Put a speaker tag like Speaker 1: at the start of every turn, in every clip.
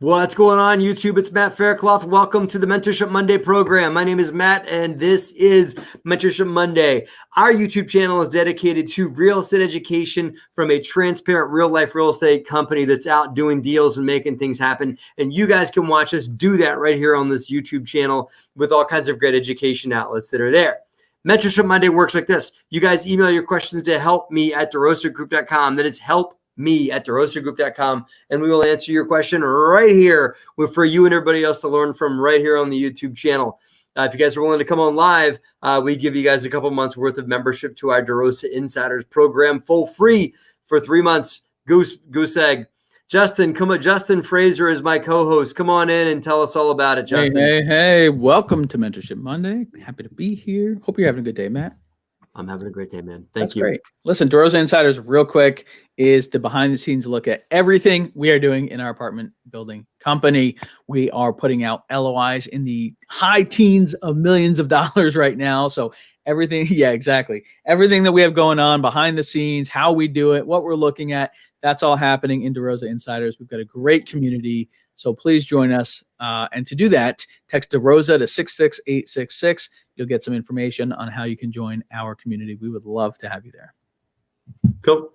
Speaker 1: What's going on, YouTube? It's Matt Faircloth. Welcome to the Mentorship Monday program. My name is Matt, and this is Mentorship Monday. Our YouTube channel is dedicated to real estate education from a transparent, real-life real estate company that's out doing deals and making things happen. And you guys can watch us do that right here on this YouTube channel with all kinds of great education outlets that are there. Mentorship Monday works like this. You guys email your questions to helpme@DeRosaGroup.com. That is helpme@DeRosaGroup.com, and we will answer your question right here for you and everybody else to learn from right here on the YouTube channel. If you guys are willing to come on live, we give you guys a couple months worth of membership to our DeRosa Insiders program, full free for 3 months. Goose egg. Justin, come on. Justin Fraser is my co-host. Come on in and tell us all about it, Justin.
Speaker 2: Hey. Welcome to Mentorship Monday. Happy to be here. Hope you're having a good day, Matt.
Speaker 1: I'm having a great day, man.
Speaker 2: That's great. Listen, DeRosa Insiders, real quick, is the behind-the-scenes look at everything we are doing in our apartment building company. We are putting out LOIs in the high teens of millions of dollars right now. So everything, yeah, exactly. Everything that we have going on behind the scenes, how we do it, what we're looking at, that's all happening in DeRosa Insiders. We've got a great community. So please join us. And to do that, text DeRosa to 66866. You'll get some information on how you can join our community. We would love to have you there.
Speaker 1: Cool.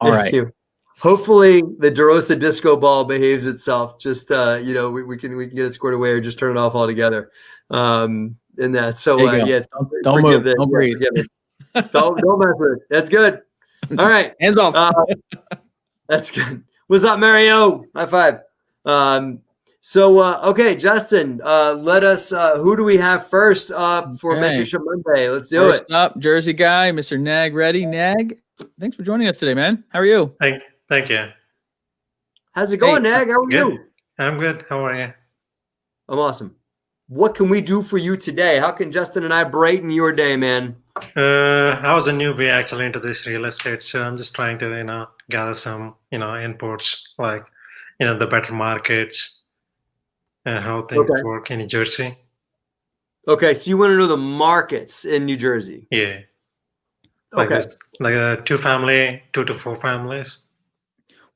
Speaker 2: All
Speaker 1: Thank
Speaker 2: right.
Speaker 1: you. Hopefully the DeRosa disco ball behaves itself. Just we can get it squared away or just turn it off altogether. In that. So
Speaker 2: don't move. Don't breathe.
Speaker 1: Don't mess with it. That's good. All right.
Speaker 2: Hands off.
Speaker 1: That's good. What's up, Mario? High five. Okay, Justin, let us, who do we have first up for Mentorship Monday? Let's do it.
Speaker 2: First up, Jersey guy, Mr. Nag Ready. Nag, thanks for joining us today, man. How are you?
Speaker 3: Thank you.
Speaker 1: How's it going, Nag? How are you?
Speaker 3: I'm good. How are you?
Speaker 1: I'm awesome. What can we do for you today? How can Justin and I brighten your day, man?
Speaker 3: I was a newbie actually into this real estate, so I'm just trying to, gather some, inputs like, the better markets and how things work in New Jersey.
Speaker 1: Okay, so you want to know the markets in New Jersey?
Speaker 3: Yeah. Like a 2 to 4 families.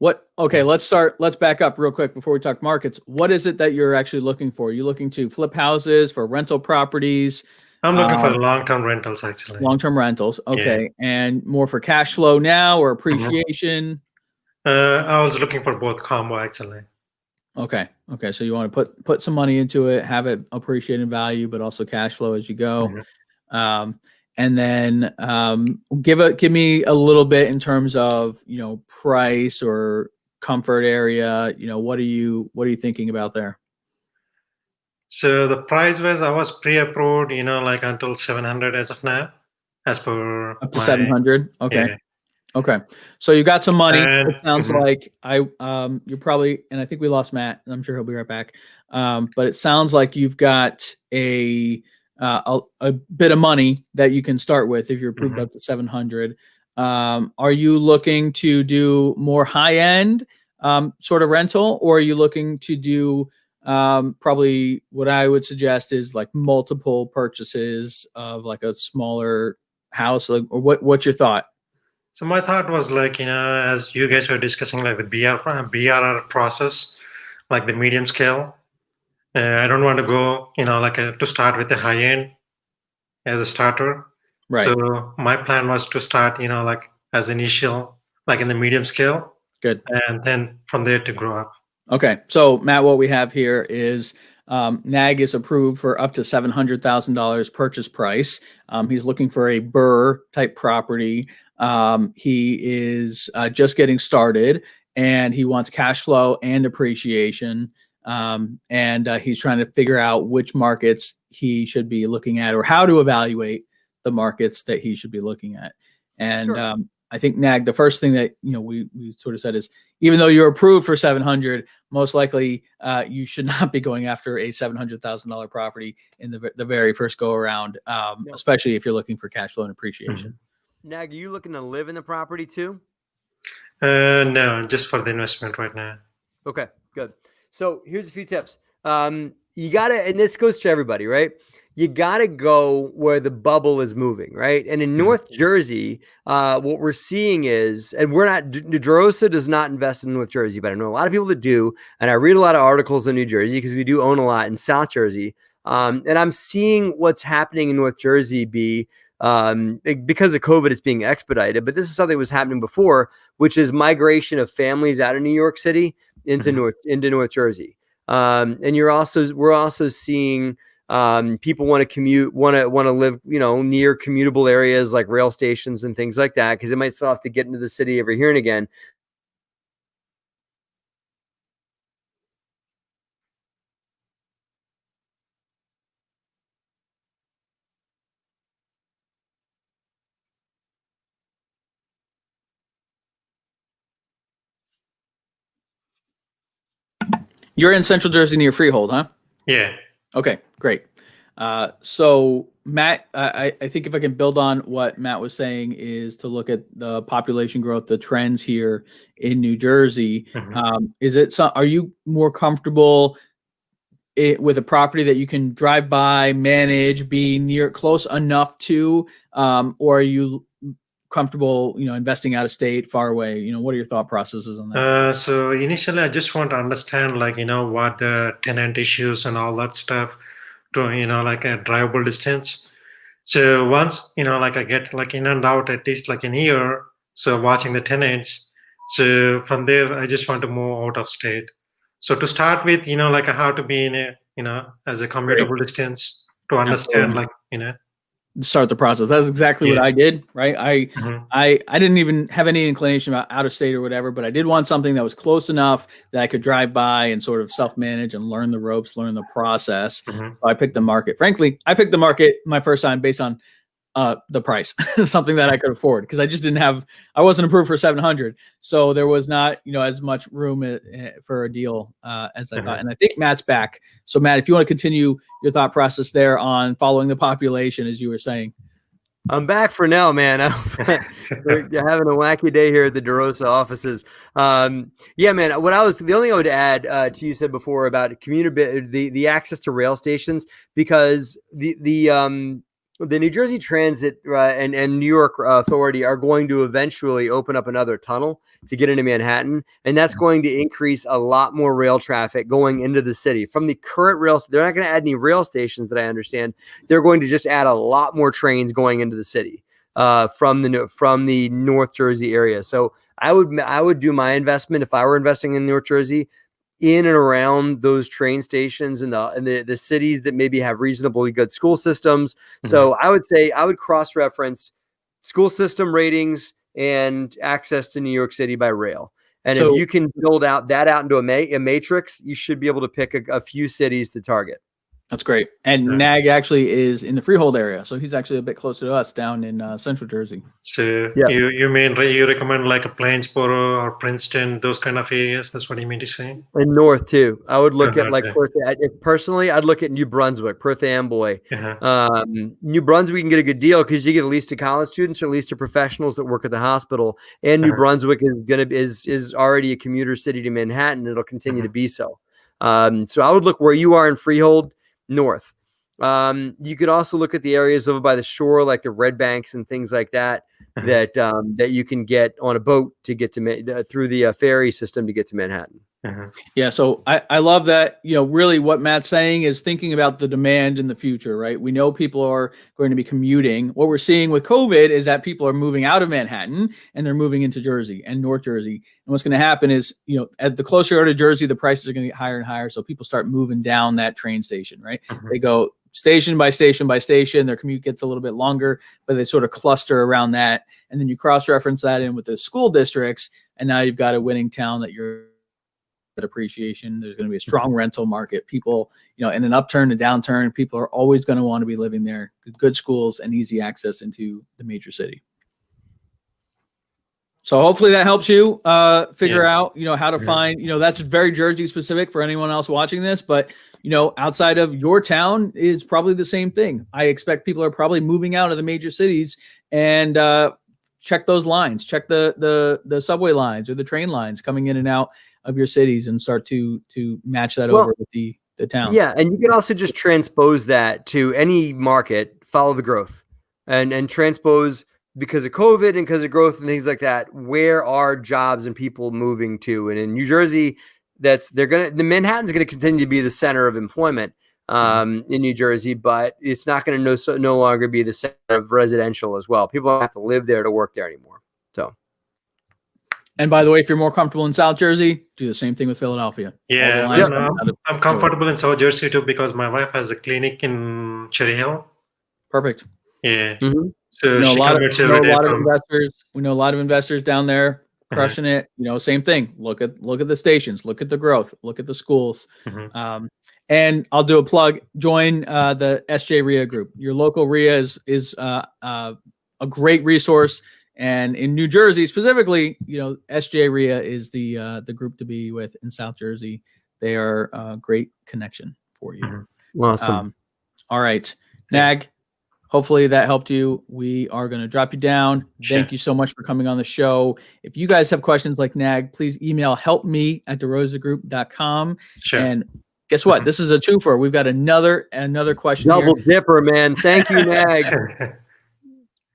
Speaker 2: Let's back up real quick before we talk markets. What is it that you're actually looking for? Are you looking to flip houses, for rental properties?
Speaker 3: I'm looking for long-term rentals, actually.
Speaker 2: Long-term rentals, okay. Yeah. And more for cash flow now or appreciation?
Speaker 3: I was looking for both combo, actually.
Speaker 2: Okay. So you want to put some money into it, have it appreciate in value, but also cash flow as you go. And then give me a little bit in terms of price or comfort area. What are you thinking about there?
Speaker 3: So the price was I was pre-approved, like until 700 as of now, as per
Speaker 2: up to 700. Okay. Yeah. Okay. So you got some money. It sounds like you're probably, and I think we lost Matt, and I'm sure he'll be right back. But it sounds like you've got a bit of money that you can start with if you're approved up to 700. Are you looking to do more high-end sort of rental, or are you looking to do probably what I would suggest is like multiple purchases of like a smaller house? Like, or what's your thought?
Speaker 3: So my thought was like, as you guys were discussing, like the BRR process, like the medium scale. I don't want to go, to start with the high end as a starter.
Speaker 2: Right.
Speaker 3: So my plan was to start, as initial, like in the medium scale.
Speaker 2: Good.
Speaker 3: And then from there to grow up.
Speaker 2: Okay. So Matt, what we have here is NAG is approved for up to $700,000 purchase price. He's looking for a BRRRR type property. He is just getting started, and he wants cash flow and appreciation. And he's trying to figure out which markets he should be looking at or how to evaluate the markets that he should be looking at. And sure. I think NAG, the first thing that we sort of said is, even though you're approved for 700, most likely you should not be going after a $700,000 property in the very first go around, especially if you're looking for cash flow and appreciation.
Speaker 1: Nag, are you looking to live in the property too?
Speaker 3: No, just for the investment right now.
Speaker 1: Okay, good. So here's a few tips. You got to, and this goes to everybody, right? you got to go where the bubble is moving, right? And in North Jersey, what we're seeing is, and we're not, DeRosa does not invest in North Jersey, but I know a lot of people that do. And I read a lot of articles in New Jersey because we do own a lot in South Jersey. And I'm seeing what's happening in North Jersey be, because of COVID, it's being expedited, but this is something that was happening before, which is migration of families out of New York City into North Jersey. And we're also seeing, people want to commute, want to live, near commutable areas like rail stations and things like that, because they might still have to get into the city every here and again.
Speaker 2: You're in Central Jersey near Freehold, huh?
Speaker 3: Yeah.
Speaker 2: Okay, great. So Matt, I think if I can build on what Matt was saying is to look at the population growth, the trends here in New Jersey. Are you more comfortable with a property that you can drive by, manage, be near, close enough to, or are you comfortable, investing out of state, far away? What are your thought processes on that?
Speaker 3: So initially, I just want to understand, what the tenant issues and all that stuff to, like a drivable distance. So once, I get in and out at least like a year, so watching the tenants. So from there, I just want to move out of state. So to start with, how to be in a, as a commutable distance to understand,
Speaker 2: Absolutely. Start the process. That's exactly what I did, right? I didn't even have any inclination about out of state or whatever, but I did want something that was close enough that I could drive by and sort of self-manage and learn the ropes, learn the process. So I picked the market. Frankly, I picked the market my first time based on the price, something that I could afford, because I wasn't approved for 700. So there was not, as much room for a deal as I thought. And I think Matt's back. So Matt, if you want to continue your thought process there on following the population, as you were saying.
Speaker 1: I'm back for now, man. We're having a wacky day here at the DeRosa offices. Yeah, man. The only thing I would add to you said before about the access to rail stations, because the New Jersey Transit and New York Authority are going to eventually open up another tunnel to get into Manhattan, and that's going to increase a lot more rail traffic going into the city. From the current rails, they're not going to add any rail stations that I understand. They're going to just add a lot more trains going into the city from the North Jersey area. So I would do my investment if I were investing in North Jersey in and around those train stations and the cities that maybe have reasonably good school systems. So I would say I would cross-reference school system ratings and access to New York City by rail. And if you can build out into a matrix, you should be able to pick a few cities to target.
Speaker 2: That's great. And Nag actually is in the Freehold area, so he's actually a bit closer to us down in Central Jersey.
Speaker 3: So you recommend like a Plainsboro or Princeton, those kind of areas? That's what you mean to say?
Speaker 1: And north too. I would look at Perth. Personally, I'd look at New Brunswick, Perth Amboy. New Brunswick, you can get a good deal because you get at least to college students or at least to professionals that work at the hospital. And New Brunswick is already a commuter city to Manhattan. It'll continue to be so. So I would look where you are in Freehold. North. You could also look at the areas over by the shore, like the Red Banks and things like that, that you can get on a boat to get to through the ferry system to get to Manhattan.
Speaker 2: Yeah, so I love that. Really what Matt's saying is thinking about the demand in the future, right? We know people are going to be commuting. What we're seeing with COVID is that people are moving out of Manhattan and they're moving into Jersey and North Jersey. And what's going to happen is, at the closer you are to Jersey, the prices are going to get higher and higher. So people start moving down that train station, right? They go station by station by station. Their commute gets a little bit longer, but they sort of cluster around that. And then you cross-reference that in with the school districts. And now you've got a winning town that you're appreciation. There's going to be a strong rental market. People, in an upturn, a downturn, people are always going to want to be living there. Good schools and easy access into the major city. So hopefully that helps you figure out, how to find, that's very Jersey specific for anyone else watching this, but outside of your town is probably the same thing. I expect people are probably moving out of the major cities and check those lines, check the subway lines or the train lines coming in and out of your cities and start to match that over with the the towns.
Speaker 1: Yeah, and you can also just transpose that to any market, follow the growth, and transpose because of COVID and because of growth and things like that. Where are jobs and people moving to? And in New Jersey, the Manhattan's gonna continue to be the center of employment in New Jersey, but it's not going to no longer be the center of residential as well. People don't have to live there to work there anymore. So.
Speaker 2: And by the way, if you're more comfortable in South Jersey, do the same thing with Philadelphia.
Speaker 3: Yeah, I'm comfortable in South Jersey too because my wife has a clinic in Cherry Hill.
Speaker 2: Perfect.
Speaker 3: Yeah.
Speaker 2: We
Speaker 3: So
Speaker 2: know a lot of investors down there crushing it. Same thing. Look at the stations, look at the growth, look at the schools. And I'll do a plug. Join the SJ RIA group. Your local RIA is a great resource. And in New Jersey specifically, SJ RIA is the group to be with in South Jersey. They are a great connection for you.
Speaker 1: Awesome.
Speaker 2: All right, Nag. Hopefully that helped you. We are going to drop you down. Thank you so much for coming on the show. If you guys have questions like Nag, please email helpme@DeRosaGroup.com. And guess what? This is a twofer. We've got another question.
Speaker 1: Double dipper, man. Thank you, Nag.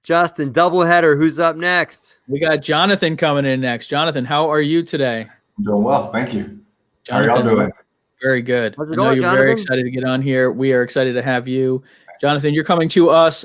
Speaker 1: Justin, double header. Who's up next?
Speaker 2: We got Jonathan coming in next. Jonathan, how are you today?
Speaker 4: I'm doing well. Thank you.
Speaker 2: Jonathan,
Speaker 4: how are y'all doing?
Speaker 2: Very good.
Speaker 1: How's it
Speaker 2: I know
Speaker 1: going,
Speaker 2: you're
Speaker 1: Jonathan?
Speaker 2: very excited to get on here. We are excited to have you. Jonathan, you're coming to us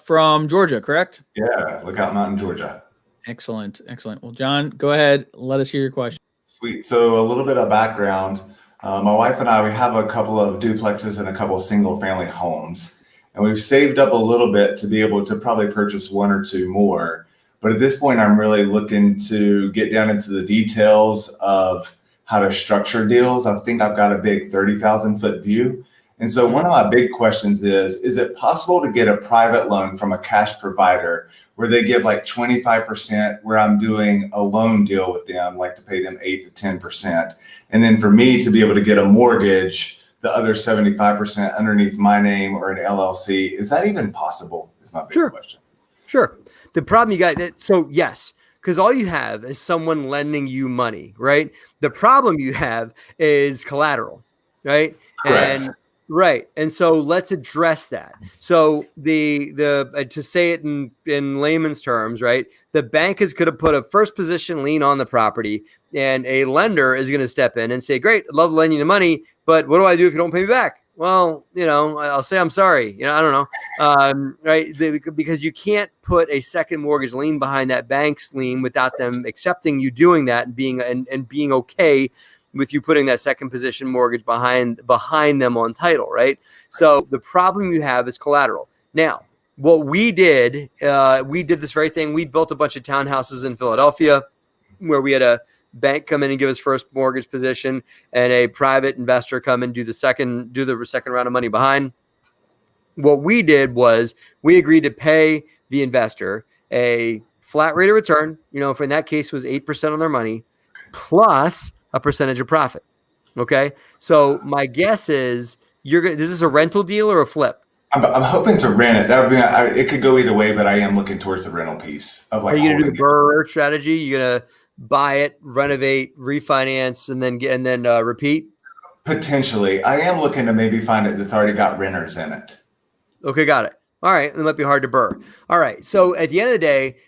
Speaker 2: from Georgia, correct?
Speaker 4: Yeah, Lookout Mountain, Georgia.
Speaker 2: Excellent. Well, John, go ahead. Let us hear your question.
Speaker 4: Sweet. So a little bit of background. My wife and I, we have a couple of duplexes and a couple of single family homes. And we've saved up a little bit to be able to probably purchase one or two more. But at this point, I'm really looking to get down into the details of how to structure deals. I think I've got a big 30,000 foot view. And so one of my big questions is it possible to get a private loan from a cash provider where they give like 25% where I'm doing a loan deal with them, like to pay them 8 to 10%. And then for me to be able to get a mortgage, the other 75% underneath my name or an LLC. Is that even possible? Is my big question.
Speaker 1: Sure. The problem you got, so yes, because all you have is someone lending you money, right? The problem you have is collateral, right?
Speaker 4: Correct.
Speaker 1: And so let's address that. So the to say it in layman's terms, right? The bank is going to put a first position lien on the property, and a lender is going to step in and say, "Great, I'd love to lend you the money, but what do I do if you don't pay me back?" Well, I'll say I'm sorry. I don't know, right? Because you can't put a second mortgage lien behind that bank's lien without them accepting you doing that and being okay with you putting that second position mortgage behind them on title, right? So the problem you have is collateral. Now, what we did this very thing. We built a bunch of townhouses in Philadelphia where we had a bank come in and give us first mortgage position and a private investor come and do the second round of money behind. What we did was we agreed to pay the investor a flat rate of return, for in that case was 8% on their money plus a percentage of profit. Okay. So my guess is this is a rental deal or a flip?
Speaker 4: I'm hoping to rent it. That would be. It could go either way, but I am looking towards the rental piece of like.
Speaker 1: Are you gonna do the BRRRR strategy? You're gonna buy it, renovate, refinance, and then repeat?
Speaker 4: Potentially, I am looking to maybe find it that's already got renters in it.
Speaker 1: Okay, got it. All right, it might be hard to BRRRR. All right, so at the end of the day,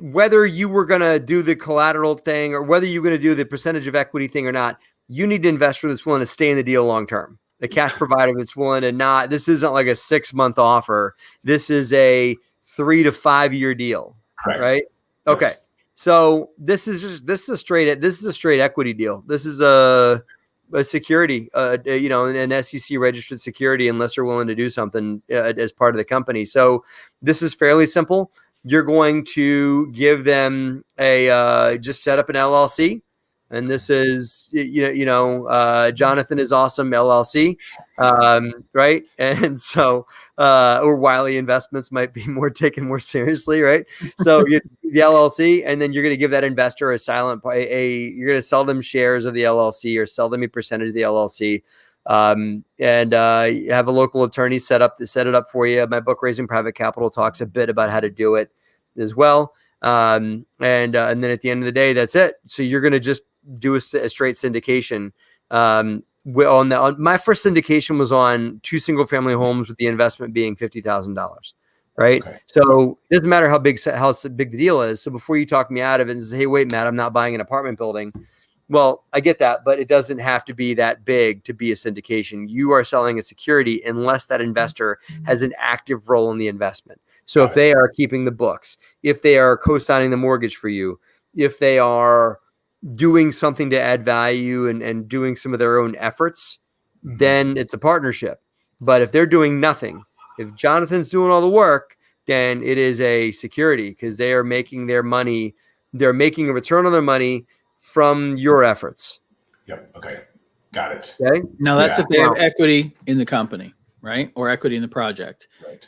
Speaker 1: whether you were going to do the collateral thing or whether you're going to do the percentage of equity thing or not, you need an investor that's willing to stay in the deal long term. The cash provider that's willing to not. This isn't like a 6-month offer. This is a 3 to 5 year deal.
Speaker 4: Correct.
Speaker 1: Right?
Speaker 4: Yes.
Speaker 1: Okay. So this is a straight equity deal. This is a security, an SEC registered security, unless you're willing to do something as part of the company. So this is fairly simple. You're going to give them just set up an LLC. And this is, Jonathan is Awesome LLC, right? And so, or Wiley Investments might be taken more seriously, right? So the LLC, and then you're going to give that investor you're going to sell them shares of the LLC or sell them a percentage of the LLC, and you have a local attorney set it up for you. My book, Raising Private Capital, talks a bit about how to do it as well. And then at the end of the day, that's it. So you're going to just do a straight syndication. my first syndication was on 2 single-family homes with the investment being $50,000. Right.
Speaker 4: Okay.
Speaker 1: So it doesn't matter how big the deal is. So before you talk me out of it and say, hey, wait, Matt, I'm not buying an apartment building. Well, I get that, but it doesn't have to be that big to be a syndication. You are selling a security unless that investor has an active role in the investment. So if they are keeping the books, if they are co-signing the mortgage for you, if they are doing something to add value and doing some of their own efforts, then it's a partnership. But if they're doing nothing, if Jonathan's doing all the work, then it is a security because they are making their money. They're making a return on their money from your efforts.
Speaker 4: Yep. Okay. Got it.
Speaker 1: Okay.
Speaker 2: Now that's if they have equity in the company, right? Or equity in the project.
Speaker 4: Right.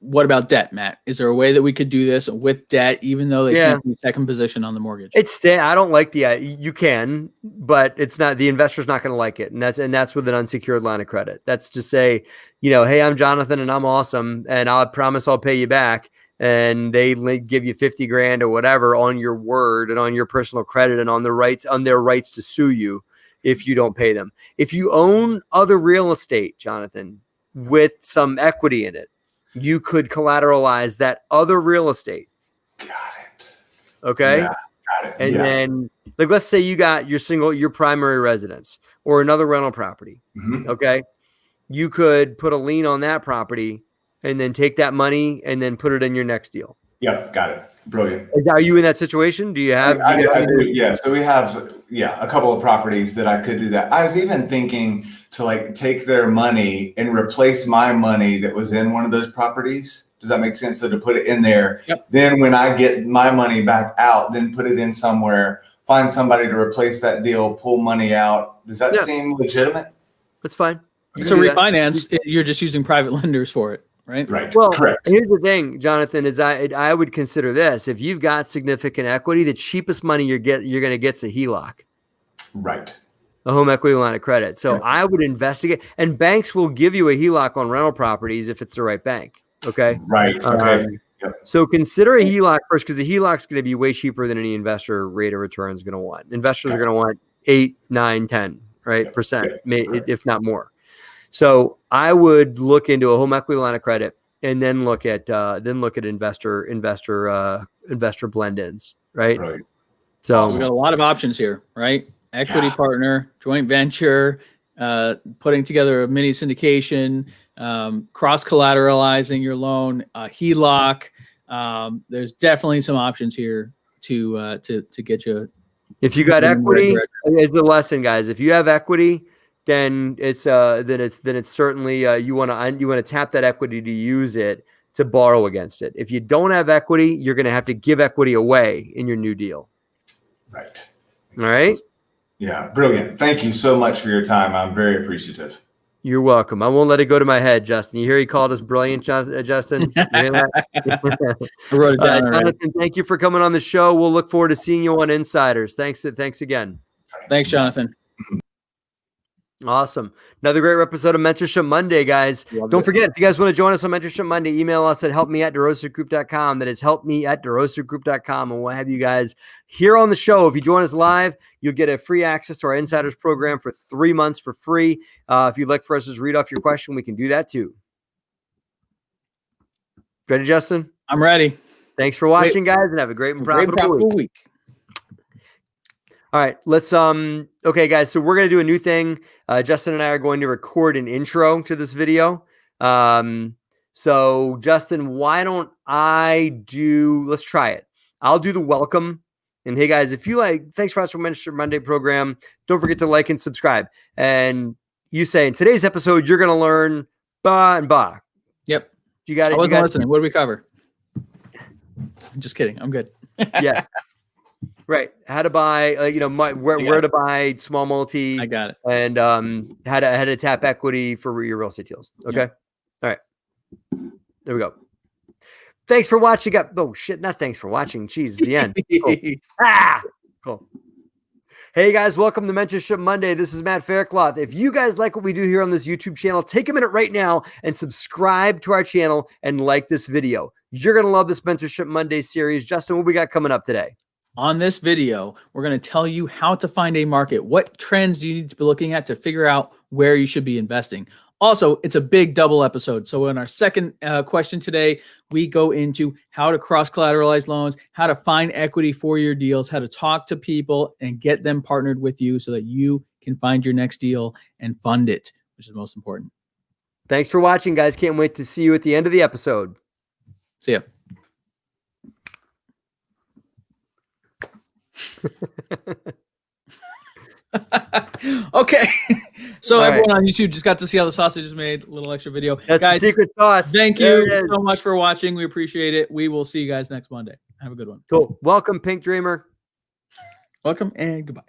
Speaker 2: What about debt, Matt? Is there a way that we could do this with debt, even though they can't be second position on the mortgage? I
Speaker 1: don't like you can, but it's not, the investor's not going to like it. And that's with an unsecured line of credit. That's to say, hey, I'm Jonathan and I'm awesome. And I promise I'll pay you back. And they give you 50 grand or whatever on your word and on your personal credit and on their rights to sue you if you don't pay them. If you own other real estate, Jonathan, with some equity in it, you could collateralize that other real estate.
Speaker 4: Got it.
Speaker 1: Okay.
Speaker 4: Yeah, got it.
Speaker 1: And then let's say you got your primary residence or another rental property.
Speaker 4: Mm-hmm.
Speaker 1: Okay. You could put a lien on that property and then take that money and then put it in your next deal.
Speaker 4: Yep. Got it. Brilliant.
Speaker 1: Are you in that situation? Do you have?
Speaker 4: I do. Yeah. So we have, a couple of properties that I could do that. I was even thinking to take their money and replace my money that was in one of those properties. Does that make sense? So to put it in there, then when I get my money back out, then put it in somewhere, find somebody to replace that deal, pull money out. Does that seem legitimate?
Speaker 1: That's fine.
Speaker 2: So refinance, you're just using private lenders for it. Right.
Speaker 4: Right.
Speaker 1: Well,
Speaker 4: correct.
Speaker 1: Here's the thing, Jonathan, is I would consider this. If you've got significant equity, the cheapest money you're going to get is a HELOC.
Speaker 4: Right.
Speaker 1: A home equity line of credit. So I would investigate, and banks will give you a HELOC on rental properties if it's the right bank. Okay.
Speaker 4: Right. Okay.
Speaker 1: So consider a HELOC first, because the HELOC is going to be way cheaper than any investor rate of return is going to want. Investors are going to want 8, 9, 10, right? percent, if not more. So I would look into a home equity line of credit and then look at investor blend-ins, right?
Speaker 4: Right.
Speaker 2: So we got a lot of options here, right? Equity partner, joint venture, putting together a mini syndication, cross collateralizing your loan, HELOC. There's definitely some options here to get you.
Speaker 1: If you got equity, is the lesson, guys. If you have equity, then it's certainly you want to tap that equity to use it to borrow against it. If you don't have equity, you're going to have to give equity away in your new deal.
Speaker 4: Right.
Speaker 1: All right.
Speaker 4: Yeah. Brilliant. Thank you so much for your time. I'm very appreciative.
Speaker 1: You're welcome. I won't let it go to my head, Justin. You hear he called us brilliant, Justin? You hear that?
Speaker 2: I wrote it down.
Speaker 1: Jonathan, thank you for coming on the show. We'll look forward to seeing you on Insiders. Thanks again.
Speaker 2: Thanks, Jonathan.
Speaker 1: Awesome. Another great episode of Mentorship Monday, guys. Don't forget, if you guys want to join us on Mentorship Monday, email us at helpme@DeRosaGroup.com. That is helpme@DeRosaGroup.com. And we'll have you guys here on the show. If you join us live, you'll get a free access to our Insiders program for 3 months for free. If you'd like for us to read off your question, we can do that too. Ready, Justin?
Speaker 2: I'm ready.
Speaker 1: Thanks for watching, guys, and have a great and profitable week. All right, let's okay, guys, so we're going to do a new thing. Justin and I are going to record an intro to this video. So Justin, why don't let's try it. I'll do the welcome. And hey guys, if you thanks for watching the Mentorship Monday program. Don't forget to like and subscribe. And you say in today's episode, you're going to learn ba and ba.
Speaker 2: Yep.
Speaker 1: You got it.
Speaker 2: I wasn't listening. What did we cover? Just kidding. I'm good.
Speaker 1: Yeah. Right. How to buy, where to buy small multi.
Speaker 2: I got it.
Speaker 1: And how to tap equity for your real estate deals. Okay.
Speaker 2: Yep.
Speaker 1: All right. There we go. Thanks for watching. Oh shit! Not thanks for watching. Jeez, the end. Cool. Cool. Hey guys, welcome to Mentorship Monday. This is Matt Faircloth. If you guys like what we do here on this YouTube channel, take a minute right now and subscribe to our channel and like this video. You're gonna love this Mentorship Monday series. Justin, what we got coming up today?
Speaker 2: On this video, we're going to tell you how to find a market. What trends do you need to be looking at to figure out where you should be investing? Also, it's a big double episode. So in our second question today, we go into how to cross-collateralize loans, how to find equity for your deals, how to talk to people and get them partnered with you so that you can find your next deal and fund it, which is most important.
Speaker 1: Thanks for watching, guys. Can't wait to see you at the end of the episode.
Speaker 2: See ya. Okay. So
Speaker 1: All
Speaker 2: everyone
Speaker 1: right.
Speaker 2: on YouTube just got to see how the sausage is made. A little extra video.
Speaker 1: That's
Speaker 2: Guys,
Speaker 1: the secret sauce.
Speaker 2: thank
Speaker 1: There
Speaker 2: you
Speaker 1: it is.
Speaker 2: so much for watching. We appreciate it. We will see you guys next Monday. Have a good one.
Speaker 1: Cool. Welcome, Pink Dreamer.
Speaker 2: Welcome and goodbye.